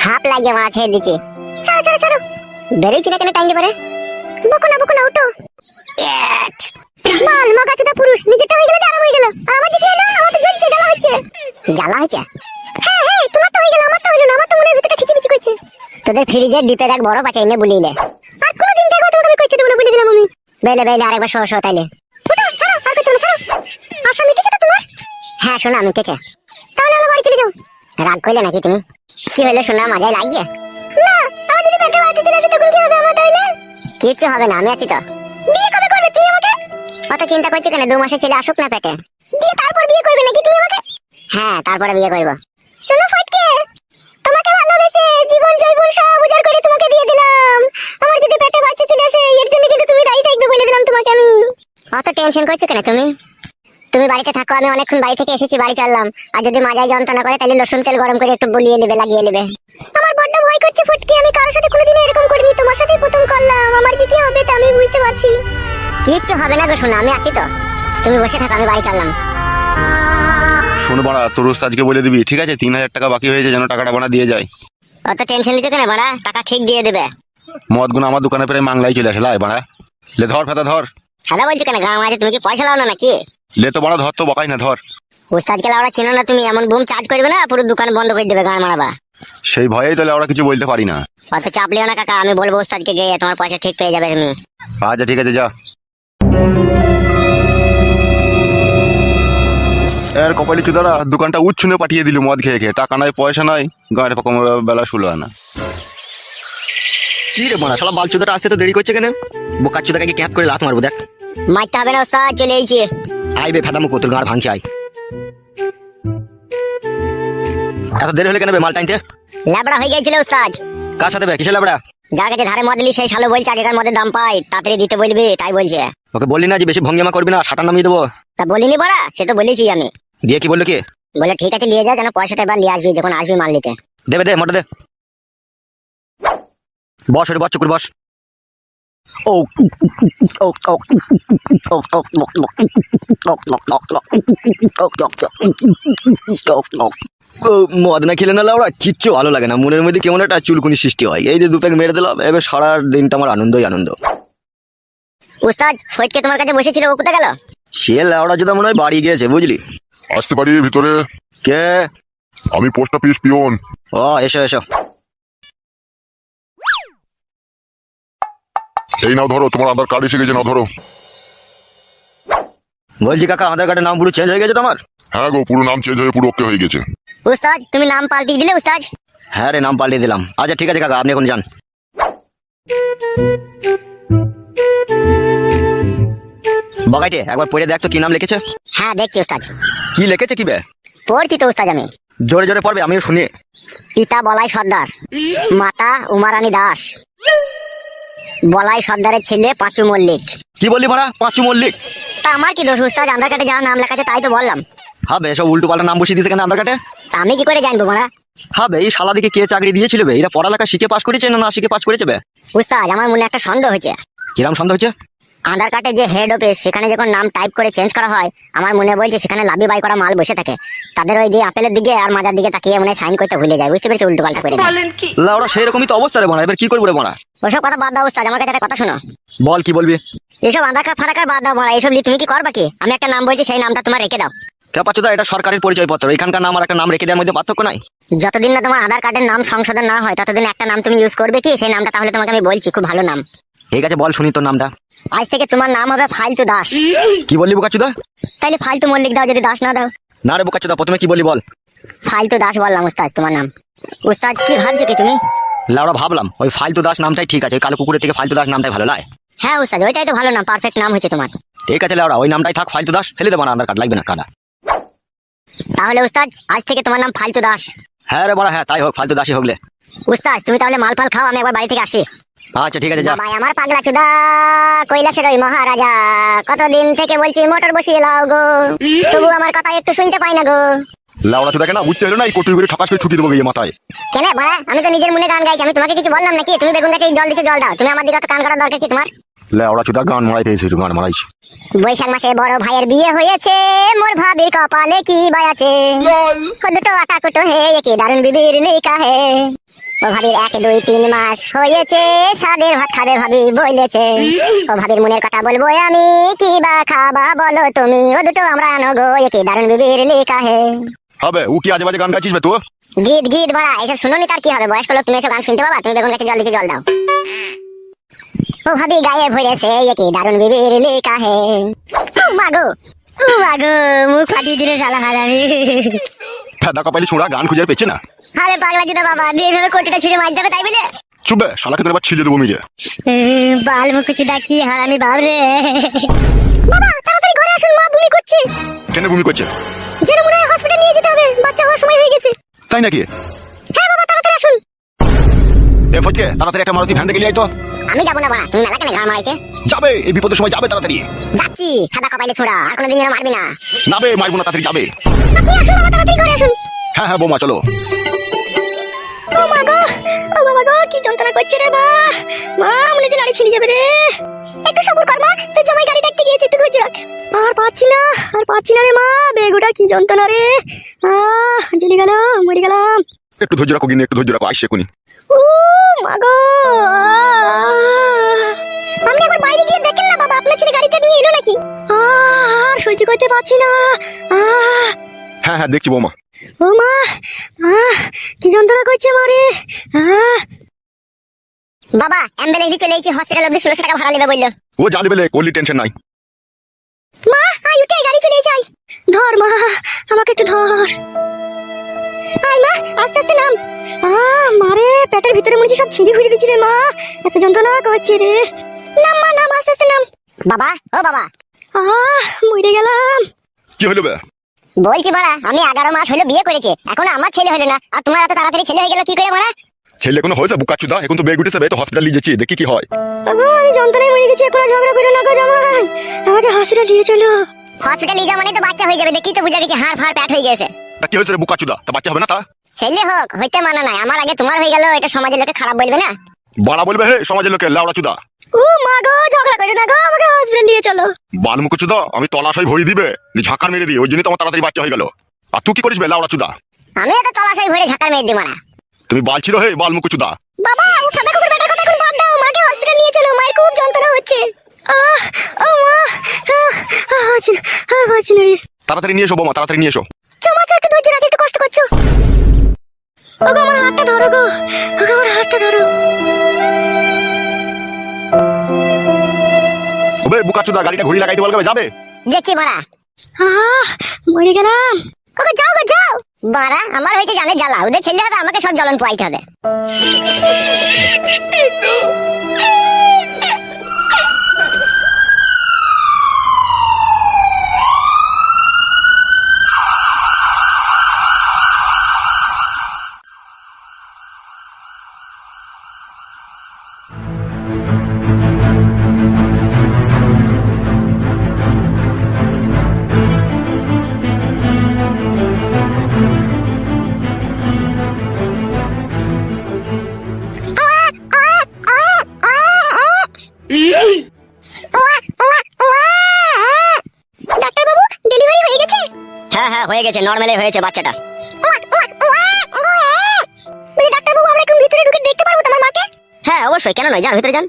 Half লাগিয়ে মারা ছেড়ে দিচ্ছি। ছাড়ো ছাড়ো ছাড়ো, বেরিয়েছি না কেন টাইম পরে? বকো না উঠো। মাল মাগাচোদা পুরুষ, নিজেটা হয়ে গেল আরাম হয়ে গেল, আর আমার দিকে এলো, আমার তো জ্বলছে, জ্বালা হচ্ছে। জ্বালা হচ্ছে? হ্যাঁ হ্যাঁ, তোমার তো হয়ে গেল, আমার তো হলো না, আমার তো মনে ভিতরটা খিচিমিচি করছে। তোদের ফ্রিজের ডিপের এক বড় বাচ্চা এনে বলিলে, আর কোনদিন দেখো তোমাকে আমি কইতে দেব না বলে দিলাম আমি। বেলে বেলে আরেকবার শো তাইলে উঠো, ছাড়ো, আর কইতে না, ছাড়ো। আশা মিটেছে তো তোমার? হ্যাঁ শোনা মিটেছে। তাহলে আমরা বাড়ি চলে যাও। রাগ করলে নাকি তুমি? কি হলো শোনা, মাজায় লাগিয়ে? না, আমার যদি পেটে বাড়িতে চলে আসে তখন কি হবে আমার তাহলে? কিচ্ছু হবে না, আমি আছি তো। বিয়ে কবে করবে তুমি আমাকে? অত চিন্তা করছো কেন? 2 মাসের ছেলে আসুক না পেটে, দিয়ে তারপর বিয়ে করবে নাকি তুমি আমাকে? হ্যাঁ, তারপরে বিয়ে করব। শোনো ফটকে, তোমাকে ভালোবেসে জীবন জৈবন সব উজাড় করে তোমাকে দিয়ে দিলাম। আমার যদি পেটে বাচ্চা চলে আসে এর জন্য কিন্তু তুমি দায়ী থাকবে বলে দিলাম তোমাকে আমি। অত টেনশন করছো কেন তুমি? তুমি বাড়িতে থাকো, আমি অনেকক্ষণ বাড়ি থেকে এসেছি, বাড়ি চললাম। আর যদি মাজায় যন্ত্রণা করে তাহলে রসুন তেল গরম করে একটু বলিয়ে নেবে, লাগিয়ে নেবে। আমার বড্ড ভয় করছে ফটকে, আমি কারোর সাথে কোনোদিন এরকম করিনি, তোমার সাথেই প্রথম করলাম। আমার যে কি হবে তা আমি বুঝতে পারছি। কিচ্ছু হবে না গো শোনা, আমি আছি তো, তুমি বসে থাকো, আমি বাড়ি চললাম। শোনো বাড়া, তোর ওস্তাদকে বলে দিবি, ঠিক আছে? 3000 টাকা বাকি হয়েছে, যেন টাকাটা বানা দিয়ে যায়। অত টেনশন নিচ্ছ কেন বাড়া, টাকা ঠিক দিয়ে দেবে। মদ গুণ আমার দোকানে প্রায় মাংলাই চলে আসে, লাই বাড়া। লে ধর ফেতা ধর। সাদা বলছো কেন? গাঁ মাঝে তুমি কি পয়সা লাও না নাকি? লে তো বাড়া ধর, তো বকাই না, ধর। উস্তাদকে লাউড়া চিনো না তুমি? এমন বুম চার্জ করবে না, পুরো দোকান বন্ধ করে দেবে, গান মারাবা। সেই ভয়েই তাহলে আমরা কিছু বলতে পারি না। অত চাপ লিও না কাকা, আমি বলবো উস্তাদকে গিয়ে, তোমার পয়সা ঠিক পেয়ে যাবে তুমি। আচ্ছা ঠিক আছে, যা। এর কপালি চুদারা দোকানটা উচ্ছনে পাঠিয়ে দিল মদ খেয়ে খেয়ে, টাকা নাই পয়সা নাই, গাঁড়ে পকম বেলা শুলো না। কি রে মারা, শালা বালচুদাটা আসতে তো দেরি করছে কেন? বোকা চুদাকে ক্যাপ করে লাত মারবো দেখ। মারতে হবে না উস্তাদ, চলে এসেছি। আইবে ফেদামো তোর গাঁড় ভাঙছে, আই। এত দেরি হলে কেন বে মাল টাইনতে? ল্যাবড়া হয়ে গেছিল উস্তাদ। কার সাথে বে? কিসে লাবড়া? যার কাছে ধারে মদ নিলি সেই শালো বলছে আগেকার মদের দাম পাই, তাড়াতাড়ি দিতে বলবি, তাই বলছে। ওকে বললি না যে বেশি ভঙ্গিমা করবি না, সাটা নামিয়ে দেবো? তা বলিনি বড়া, সে তো বলেছি আমি। দিয়ে কি বললো কি? বলে ঠিক আছে নিয়ে যা, যেন পয়সাটা এবার নিয়ে আসবি যখন আসবি মাল নিতে। দেবে দে, মোটা দে। বস ওরে, বস চুকুর বস। ও মদ না খেলে না লাউড়া কিচ্ছু ভালো লাগে না, মনের মধ্যে কেমন একটা চুলকুনি সৃষ্টি হয়। এই যে 2 প্যাক মেরে দিলাম, এবার সারা দিনটা আমার আনন্দই আনন্দ। উস্তাদ ফটকে তোমার কাছে বসেছিল, ও কোথায় গেল? সে লাউড়া যদি মনে হয় বাড়ি গিয়েছে, বুঝলি? আসতে পারি ভিতরে? কে? আমি পোস্ট অফিস পিয়ন। ও এসো এসো। এই নাও ধরো, তোমার আধার কার্ড এসে গেছে, নাও ধরো। বলছি কাকা, আধার কার্ডের নাম পুরো চেঞ্জ হয়ে গেছে তোমার? হ্যাঁ গো, পুরো নাম চেঞ্জ হয়ে পুরো ওকে হয়ে গেছে। উস্তাদ তুমি নাম পাল্টিয়ে দিলে উস্তাদ? হ্যাঁ রে, নাম পাল্টে দিলাম। আচ্ছা ঠিক আছে কাকা, আপনি এখন যান। বগাইটে একবার পড়ে দেখ তো কি নাম লিখেছে। হ্যাঁ দেখছি উস্তাদ। কি লিখেছে কি বে? পড়ছি তো উস্তাদ আমি। জোরে জোরে পড়বে, আমিও শুনি। পিতা বলাই সর্দার, মাতা উমারানী দাস, বলাই সর্দারের ছেলে পাঁচু মল্লিক। কি বললি মারা? পাঁচু মল্লিক? তা আমার কি দোষ উস্তাদ, আধার কার্ডে যা নাম লেখা আছে তাই তো বললাম। হবে এসব উল্টো পাল্টা নাম বসিয়ে দিয়েছে কেন আধার কার্ডে? তা আমি কি করে জানবো মারা? হবে এই শালা দিকে কে চাকরি দিয়েছিল বে? এরা পড়ালেখা শিখে পাস করেছে না না শিখে পাস করেছে বে? উস্তাদ আমার মনে একটা সন্দেহ হয়েছে। কিরাম সন্দেহ হচ্ছে? আধার কার্ডে যে হেড অফিস, সেখানে যখন নাম টাইপ করে চেঞ্জ করা হয়, আমার মনে বলছে সেখানে লাভি বাই করা মাল বসে থাকে, তাদের ওই দিয়ে আপেলের দিকে আর মাজার দিকে তাকিয়ে মনে সাইন করতে ভুলে যায়, বুঝতে পেরেছি? উল্টো পাল্টা করে দেয়। লাউড়া সেই রকমই তো অবস্থা রে মারা, এবার কি করবো রে মারা? ওসব কথা বাদ দাও উস্তাদ, আমার কাছে একটা কথা শোনো। বল কি বলবি? এসব আধার কার্ড ফারাকার বাদ দাও মারা, এসব তুমি কি করবা কি? আমি একটা নাম বলছি, সেই নামটা তোমার রেখে দাও। কে পাচ্ছ? এটা সরকারের পরিচয় পত্র, এখানকার নাম আর একটা নাম রেখে দেওয়ার মধ্যে পার্থক্য নাই। যতদিন না তোমার আধার কার্ডের নাম সংশোধন না হয় ততদিন একটা নাম তুমি ইউজ করবে কি? সেই নামটা তাহলে তোমাকে আমি বলছি, খুব ভালো নাম। ঠিক আছে বল শুনি তোর নামটা। আজ থেকে তোমার নাম হবে ফালতু দাস। কি বললি বোকাচুদা? তাইলে ফালতু মল্লিক দাও যদি দাস না দাও। না রে বোকাচুদা, প্রথমে কি বললি বল? ফালতু দাস বললাম উস্তাদ তোমার নাম। উস্তাদ কি ভাবছো কি তুমি? লাউড়া ভাবলাম ওই ফালতু দাস নামটাই ঠিক আছে, ওই কালো কুকুরের থেকে ফালতু দাস নামটাই ভালো লাগে। হ্যাঁ উস্তাদ, ওইটাই তো ভালো নাম, পারফেক্ট নাম হয়েছে তোমার। ঠিক আছে লাউড়া, ওই নামটাই থাক, ফালতু দাস ফেলে দেবো না, আধার কার্ড লাগবে না কাদা। তাহলে উস্তাদ আজ থেকে তোমার নাম ফালতু দাস। হ্যাঁ রে বড়া, হ্যাঁ তাই হোক, ফালতু দাসই হোকলে। উস্তাদ তুমি তাহলে মাল ফাল খাও, আমি একবার বাড়ি থেকে আসি। আচ্ছা ঠিক আছে যা। ভাই আমার পাগলা চুদা কৈলাসের ওই মহারাজা, কতদিন থেকে বলছি মোটর বসিয়ে লাও গো, তবু আমার কথা একটু শুনতে পাই না গো। লাউড়া তো দেখে না, বুঝতে হলো না, এই কটুই করে ঠকাস করে ছুটি দেবো গিয়ে মাথায়। কেন বড়া, আমি তো নিজের মনে গান গাইছি, আমি তোমাকে কিছু বললাম নাকি? তুমি বেগুন গাছে জল দিচ্ছ, জল দাও। তুমি আমার দিকে তো কান করার দরকার কি তোমার? লেওড়া চুদা গান মারাইতে এসেছে, গান মারাইছে। বৈশাখ মাসে বড় ভাইয়ের বিয়ে হয়েছে, মোর ভাবির কপালে কি বাই আছে। ও দুটো আটা কুটো হে কি দারুণ বিবির লেখা হে। ও ভাবির 1 2 3 মাস হয়েছে, সাদের ভাত খাবে ভাবি বলেছে। ও ভাবির মনের কথা বলবো আমি, কি বা খাবা বলো তুমি। ও দুটো আমরা আনগো কি দারুণ বিবির লেখা হে। হবে ও কি আজে বাজে গান গাইছিস বে তুই? গীত গীত বড়া এসব শুনোনি তার কি হবে? বয়স্ক লোক, তুমি এসব গান শুনতে পাবা? তুমি বেগুন গাছে জল দিচ্ছি, জল দাও। ও ভাবি গায়ে ভরেছে কি দারুণ বিবির লেখা হে। মাগো মাগো, মুখ ফাটিয়ে দিলে শালা হারামি। ফেদা কপালি ছোড়া গান খুঁজে পেয়েছে না। আরে পাগলা জুতা বাবা, দিয়ে ভেবে কোটিটা ছুঁড়ে মার দেবে তাই বলে? চুপবে, শালাকে তোর এবার ছিলে দেবো মিলে। বাল মুখ চুদা কি হারামি বাবরে। বাবা তাড়াতাড়ি ঘরে আসুন, মা বমি করছে। কেন বমি করছে? যেন মনে হয় হসপিটালে নিয়ে যেতে হবে, বাচ্চা হওয়ার সময় হয়ে গেছে। তাই নাকি? হ্যাঁ বাবা তাড়াতাড়ি আসুন। এ ফটকে তাড়াতাড়ি একটা মারুতি ভ্যান ডেকে নিয়ে আয় তো। আমি যাবো না বাবা, তুমি মেলা কেন ঘাড় মারাইতে? যাবে, এই বিপদের সময় যাবে তাড়াতাড়ি। যাচ্ছি, সাদা কপাইলে ছোড়া, আর কোনোদিন যেন মারবি না। না বে, মারবো না, তাড়াতাড়ি যাবে। আপনি আসুন বাবা, তাড়াতাড়ি ঘরে আসুন। হ্যাঁ হ্যাঁ বৌমা চলো। ও মা গো, ও বাবা গো, কি যন্ত্রণা করছে রে মা। মা মনে হচ্ছে লাড়ি ছিঁড়ে যাবে রে। একটু সবুর কর মা, তোর জামাই গাড়ি ডাকতে গিয়েছে, একটু ধৈর্য রাখ। আর পাচ্ছি না রে মা, বেগুটা কি যন্ত্রণা রে। জ্বলে গেল, মরে গেলাম। একটু ধৈর্য রাখো গিনি, একটু ধৈর্য রাখো, আসছে এখনই। ও মা গো, আপনি একবার বাইরে গিয়ে দেখেন না বাবা, আপনার ছেলে গাড়িটা নিয়ে এলো নাকি? আর সহ্য করতে পারছি না। হ্যাঁ হ্যাঁ দেখছি বৌমা। ও মা, কি যন্ত্রণা করছে মারে। বাবা অ্যাম্বুলেন্স চলে এসেছি, হসপিটাল অব্দি 1600 টাকা ভাড়া নেবে বললো। ও জালি বেলে, করলি টেনশন নাই। মা আয় উঠে, গাড়ি চলে এসেছে। ধর মা, আমাকে একটু ধর। আয় মা, আস্তে আস্তে নাম। মারে পেটের ভিতরে মনে হচ্ছে সব ছিঁড়ে ফিরে দিচ্ছি রে মা, এত যন্ত্রণা করছে রে। নাম মা, নাম, আস্তে আস্তে নাম। বাবা ও বাবা, মরে গেলাম। কি হলো বে? বলছি বাড়া, আমি 11 মাস হলো বিয়ে করেছে, এখনো আমার ছেলে হলো না, আর তোমার এত তাড়াতাড়ি ছেলে হয়ে গেল কি করে বাড়া? ছেলে কোনো হয়েছে বুকাচুদা? এখন তো বেগ উঠেছে, তো হসপিটাল নিয়ে যাচ্ছি, দেখি কি হয়। আমি যন্ত্রণায় মরে গেছি, এখন ঝগড়া করে না গো জামাই, আমাকে হসপিটাল নিয়ে চলো। হসপিটাল নিয়ে যাওয়া মানে তো বাচ্চা হয়ে যাবে, দেখি তো বুঝা গেছে হাড় ফাড় প্যাট হয়ে গেছে। তা কি হয়েছে রে বুকাচুদা? তা বাচ্চা হবে না? তা ছেলে হোক হইতে মানা নাই, আমার আগে তোমার হয়ে গেল, এটা সমাজের লোকে খারাপ বলবে না? বাড়া বলবে হে সমাজের লোকে, লাউড়া চুদা। ও মা গো, ঝগড়া করে না গো, আমাকে হসপিটাল নিয়ে চলো। বালমুকুচুদা আমি তলাশই ভরি দিবে, ঝাঁকার মেরে দিই, ওই জন্য তোমার তাড়াতাড়ি বাচ্চা হয়ে গেল। আর তুই কি করিস বে লাউড়া চুদা? আমি তো তলাশই ভরে ঝাঁকার মেরে দি মারা। তুমি বালছিল হে বালমুকুচুদা। বাবা ও ফাঁকা কুকুর বেটার কথা এখন বাদ দাও, মাকে হসপিটাল নিয়ে চলো, মায়ের খুব যন্ত্রণা হচ্ছে। ও মা, আর বাঁচি না রে। তাড়াতাড়ি নিয়ে এসো বৌমা, তাড়াতাড়ি নিয়ে এসো। চমাচা একটু ধৈর্য রাখ, একটু কষ্ট করছো। ওগো আমার হাতটা ধরো গো, ওগো আমার হাতটা ধরো। ওবে বুকাচুদা গাড়িটা ঘুরি লাগাইতে বলবে, যাবে? যাচ্ছি মারা। মরে গেলাম। ওগো যাও গো যাও। বাড়া আমার হইতে জানে জ্বালা, ওদের ছেলে হবে, আমাকে সব জ্বলন পোয়াইতে হবে। ডাক্তার বাবু ডেলিভারি হয়ে গেছে? হ্যাঁ হ্যাঁ হয়ে গেছে, নরমালি হয়েছে বাচ্চাটা। ডাক্তার বাবু আমরা একটু ভিতরে ঢুকে দেখতে পারবো তোমার মাকে? হ্যাঁ অবশ্যই, কেন নয়, যান ভিতরে যান।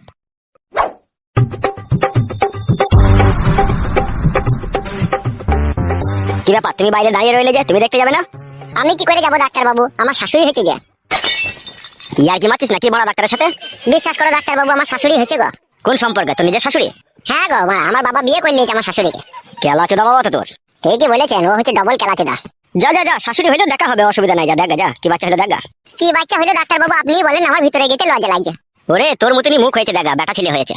কি ব্যাপার, তুমি বাইরে দাঁড়িয়ে রইলে যে, তুমি দেখতে যাবে না? আমি কি করে যাবো ডাক্তার বাবু, আমার শাশুড়ি হয়েছে যে। ইয়ার কি মারছিস নাকি বড় ডাক্তারের সাথে? বিশ্বাস করো ডাক্তার বাবু, আমার শাশুড়ি হয়েছে গো। কোন সম্পর্কে, তোর নিজের শাশুড়ি? হ্যাঁ গো মা, আমার বাবা বিয়ে করে নিয়েছে আমার শাশুড়িকে। কেলা চোদা বাবা তো তোর। ঠিকই বলেছেন, ও হচ্ছে ডবল কেলাচোদা। যা যা যা, শাশুড়ি হইলেও দেখা হবে, অসুবিধা নাই, যা দেখা যা, কি বাচ্চা হলো দেখা। কি বাচ্চা হলো ডাক্তার বাবু আপনি বলেন, আমার ভিতরে গেতে লজ্জা লাগছে। ওরে তোর মতনই মুখ হয়েছে দেখা, বেটা ছেলে হয়েছে।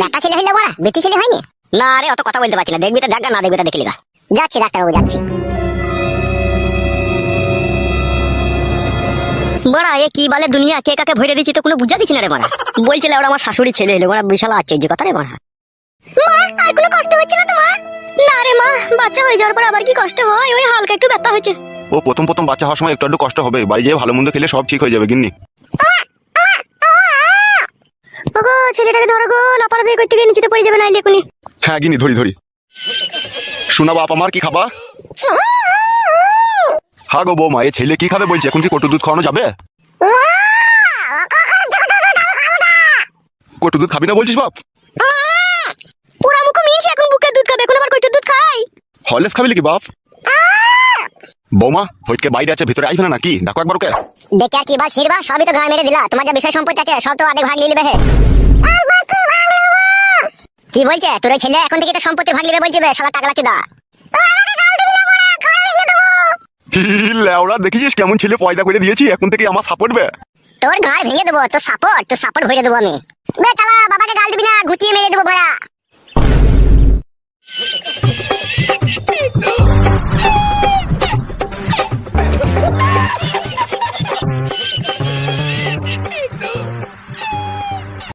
বেটা ছেলে হইলে বড়া, বেটি ছেলে হয়নি? না রে অত কথা বলতে পারছি না, দেখবি তো দেখা, না দেখবি তো দেখলি গা। যাচ্ছি ডাক্তার বাবু যাচ্ছি। বড়া এ কি বলে দুনিয়া, কে কাকে ভরে দিচ্ছি তো কোনো বুঝা দিচ্ছি না রে বড়া। বলছিলে ওরা আমার শাশুড়ি ছেলে হলো, বড়া বিশাল আশ্চর্য কথা রে বড়া। মা আর কোনো কষ্ট হচ্ছে না তোমার? না রে মা, বাচ্চা হয়ে যাওয়ার পর আবার কি কষ্ট হয়, ওই হালকা একটু ব্যথা হচ্ছে। ও প্রথম প্রথম বাচ্চা হওয়ার সময় একটু একটু কষ্ট হবে, বাড়ি যেয়ে ভালো মন্দ খেলে সব ঠিক হয়ে যাবে গিন্নি। ওগো ছেলেটাকে ধরো গো, লাপালাপি করতে গিয়ে নিচেতে পড়ে যাবে না এক্ষুনি। হ্যাঁ গিনি ধরি ধরি। শোনা বাপ আমার কি খাবা? হ্যাঁ গো বৌমা, এ ছেলে কি খাবে বলছে, এখন কি কটু দুধ খাওয়ানো যাবে? কটু দুধ খাবি না বলছিস বাপ? পুরা মুখ মিনছে, এখন বুকের দুধ খাবে, এখন আবার কইটুর দুধ খাই? হরলিক্স খাবি নাকি বাপ? বৌমা ফটকে বাইরে আছে, ভিতরে আইবে না নাকি? দেখো একবার ওকে। দেখে আর কি বাল ছিড়বা, সবই তো গান মেরে দিলা। তোমার যা বিষয় সম্পত্তি আছে সব তো আধে ভাগ নিয়ে নেবে হে। কি বলছে তোর ওই ছেলে, এখন থেকে তো সম্পত্তির ভাগ নেবে বলছে বে, শালা টাকলা চুদা। লেওড়া দেখেছিস কেমন ছেলে পয়দা করে দিয়েছি, এখন থেকে আমার সাপোর্ট বে। তোর গাড় ভেঙে দেবো, তোর সাপোর্ট, তোর সাপোর্ট ভরে দেবো আমি। বে তালা বাবাকে গাল দিবি না, ঘুটিয়ে মেরে দেবো ভাড়া।